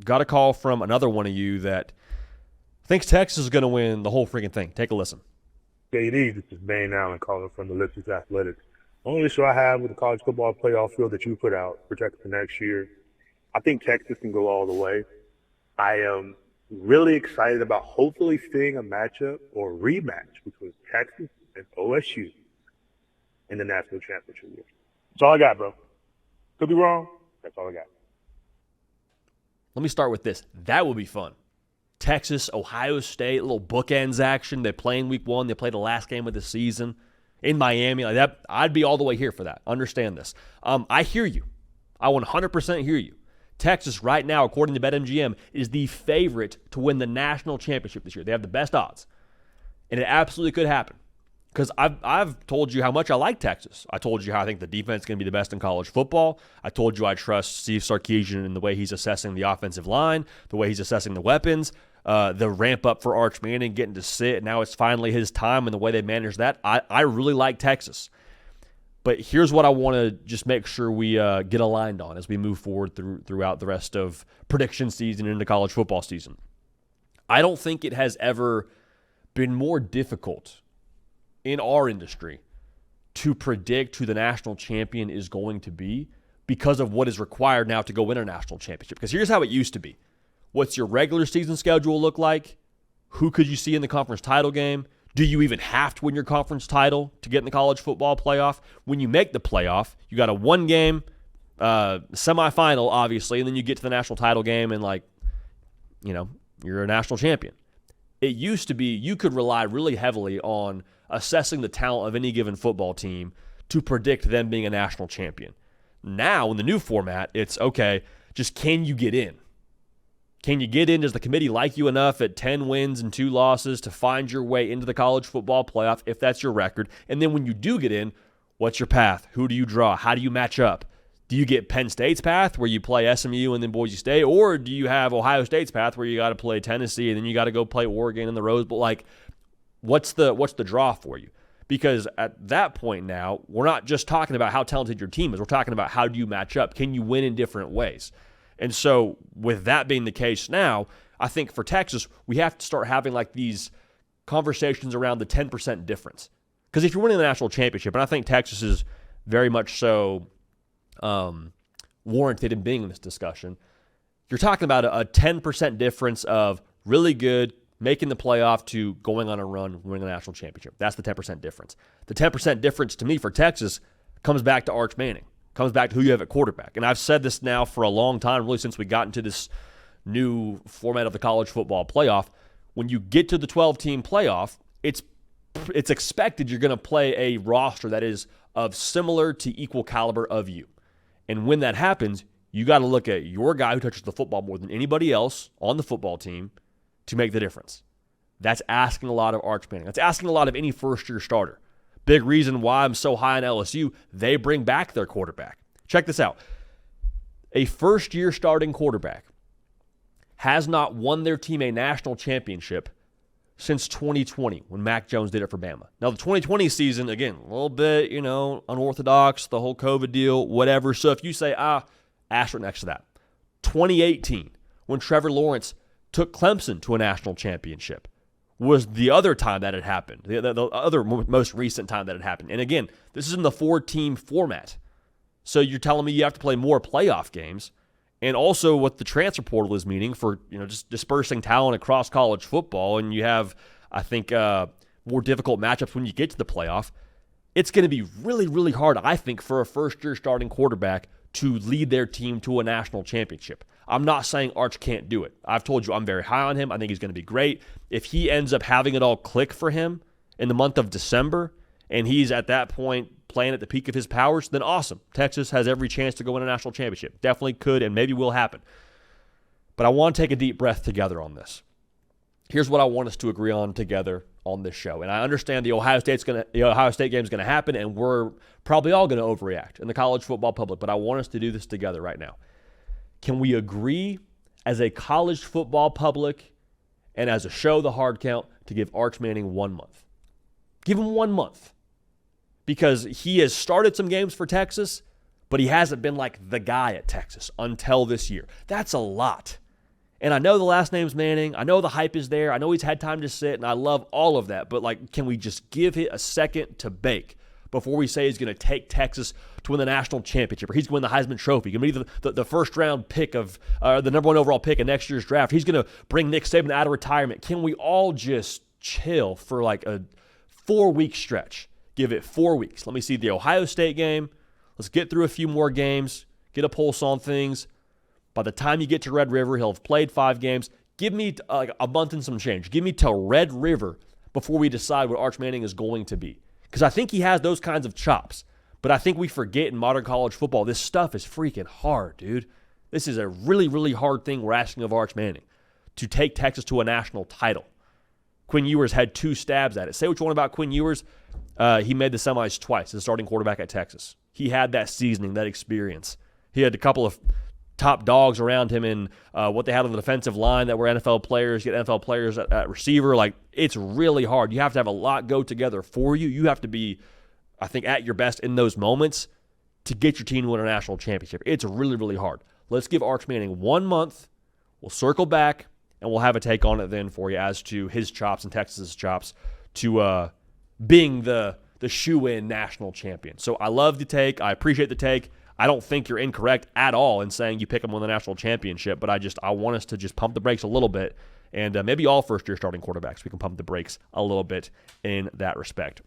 got a call from another one of you that thinks Texas is going to win the whole freaking thing. Take a listen. JD, this is Bane Allen calling from the Ellipsis Athletics. The only issue I have with the college football playoff field that you put out for Texas next year, I think Texas can go all the way. I am really excited about hopefully seeing a matchup or rematch between Texas and OSU in the national championship year. That's all I got, bro. Could be wrong. That's all I got. Let me start with this. That would be fun. Texas, Ohio State, little bookends action. They play in week 1. They play the last game of the season in Miami. Like that, I'd be all the way here for that. Understand this. I hear you. I 100% hear you. Texas right now, according to BetMGM, is the favorite to win the national championship this year. They have the best odds. And it absolutely could happen. Because I've told you how much I like Texas. I told you how I think the defense is going to be the best in college football. I told you I trust Steve Sarkisian in the way he's assessing the offensive line, the way he's assessing the weapons, the ramp up for Arch Manning getting to sit. Now it's finally his time, and the way they manage that. I really like Texas. But here's what I want to just make sure we get aligned on as we move forward throughout the rest of prediction season and into college football season. I don't think it has ever been more difficult in our industry to predict who the national champion is going to be because of what is required now to go win a national championship. Because here's how it used to be. What's your regular season schedule look like? Who could you see in the conference title game? Do you even have to win your conference title to get in the college football playoff? When you make the playoff, you got a one-game semifinal, obviously, and then you get to the national title game and, you're a national champion. It used to be you could rely really heavily on assessing the talent of any given football team to predict them being a national champion. Now, in the new format, it's, okay, just can you get in? Can you get in? Does the committee like you enough at 10 wins and 2 losses to find your way into the college football playoff, if that's your record? And then when you do get in, what's your path? Who do you draw? How do you match up? Do you get Penn State's path where you play SMU and then Boise State? Or do you have Ohio State's path where you got to play Tennessee and then you got to go play Oregon in the Rose Bowl? What's the draw for you? Because at that point now, we're not just talking about how talented your team is. We're talking about how do you match up? Can you win in different ways? And so with that being the case now, I think for Texas, we have to start having these conversations around the 10% difference. Because if you're winning the national championship, and I think Texas is very much so warranted in being in this discussion, you're talking about a 10% difference of really good, making the playoff to going on a run, winning the national championship. That's the 10% difference. The 10% difference to me for Texas comes back to Arch Manning, comes back to who you have at quarterback. And I've said this now for a long time, really since we got into this new format of the college football playoff. When you get to the 12-team playoff, it's expected you're going to play a roster that is of similar to equal caliber of you. And when that happens, you got to look at your guy who touches the football more than anybody else on the football team to make the difference. That's asking a lot of Arch Manning. That's asking a lot of any first-year starter. Big reason why I'm so high on LSU, they bring back their quarterback. Check this out. A first-year starting quarterback has not won their team a national championship since 2020 when Mac Jones did it for Bama. Now, the 2020 season, again, a little bit, unorthodox, the whole COVID deal, whatever. So if you say, asterisk next to that. 2018, when Trevor Lawrence took Clemson to a national championship, was the other time that had happened, the other most recent time that had happened. And again, this is in the 4-team format. So you're telling me you have to play more playoff games, and also what the transfer portal is meaning for just dispersing talent across college football, and you have, I think, more difficult matchups when you get to the playoff. It's going to be really, really hard, I think, for a first-year starting quarterback to lead their team to a national championship. I'm not saying Arch can't do it. I've told you I'm very high on him. I think he's going to be great. If he ends up having it all click for him in the month of December, and he's at that point playing at the peak of his powers, then awesome. Texas has every chance to go win a national championship. Definitely could and maybe will happen. But I want to take a deep breath together on this. Here's what I want us to agree on together on this show. And I understand the Ohio State game is going to happen, and we're probably all going to overreact in the college football public, but I want us to do this together right now. Can we agree as a college football public and as a show, The Hard Count, to give Arch Manning 1 month? Give him 1 month. Because he has started some games for Texas, but he hasn't been like the guy at Texas until this year. That's a lot. And I know the last name's Manning. I know the hype is there. I know he's had time to sit, and I love all of that. But, like, can we just give it a second to bake before we say he's going to take Texas to win the national championship, or he's going to win the Heisman Trophy, going to be the first-round pick of the number one overall pick in next year's draft. He's going to bring Nick Saban out of retirement. Can we all just chill for, like, a 4-week stretch? Give it 4 weeks. Let me see the Ohio State game. Let's get through a few more games, get a pulse on things. By the time you get to Red River, he'll have played 5 games. Give me a month and some change. Give me till Red River before we decide what Arch Manning is going to be. Because I think he has those kinds of chops. But I think we forget in modern college football, this stuff is freaking hard, dude. This is a really, really hard thing we're asking of Arch Manning, to take Texas to a national title. Quinn Ewers had 2 stabs at it. Say what you want about Quinn Ewers. He made the semis twice as a starting quarterback at Texas. He had that seasoning, that experience. He had a couple of top dogs around him in what they had on the defensive line that were NFL players, get NFL players at receiver. Like, it's really hard. You have to have a lot go together for you. You have to be, I think, at your best in those moments to get your team to win a national championship. It's really, really hard. Let's give Arch Manning 1 month. We'll circle back, and we'll have a take on it then for you as to his chops and Texas's chops to being the shoe-in national champion. So I love the take. I appreciate the take. I don't think you're incorrect at all in saying you pick them on the national championship, but I want us to just pump the brakes a little bit, and maybe all first-year starting quarterbacks, we can pump the brakes a little bit in that respect.